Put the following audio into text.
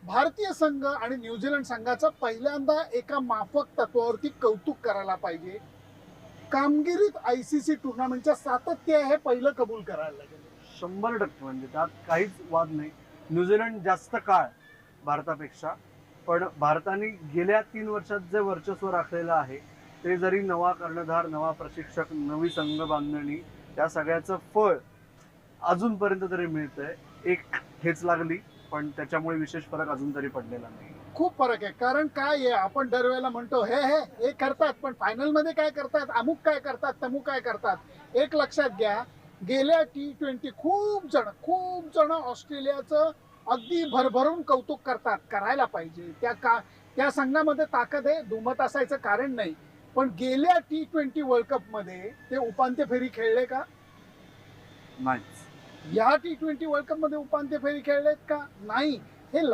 भारतीय संघ आणि न्यूझीलंड संघाचं पहिल्यांदा एका माफक तत्वावरती कौतुक करायला पाहिजे. कामगिरीत आयसीसी टुर्नामेंटच्या सातत्य आहे, हे पहिलं कबूल करायला लागेल. 100% म्हणजे त्यात काहीच वाद नाही. न्यूझीलंड जास्त काळ भारतापेक्षा, पण भारताने गेल्या 3 वर्षात जे वर्चस्व राखलेलं आहे ते जरी नवा कर्णधार, नवा प्रशिक्षक, नवी संघ बांधणी, त्या सगळ्याचं फळ अजूनपर्यंत तरी मिळतंय. एक ठेच लागली, पण त्याच्यामुळे विशेष फरक अजून तरी पडलेला नाही. खूप फरक आहे. कारण काय आहे, आपण दरवेळेला म्हणतो हे हे हे करतात, पण फायनल मध्ये काय करतात, अमुक काय करतात, तमुक काय करतात. एक लक्षात घ्या, गेल्या T20 खूप जण ऑस्ट्रेलियाचं अगदी भरभरून कौतुक करतात. करायला पाहिजे. त्या संघामध्ये ताकद आहे, दुमत असायचं कारण नाही. पण गेल्या T20 वर्ल्ड कप मध्ये ते उपांत्य फेरी खेळले का? नाहीच. या T20 वर्ल्ड कप मध्ये उपांत्य फेरी खेळलेत का? नाही. हे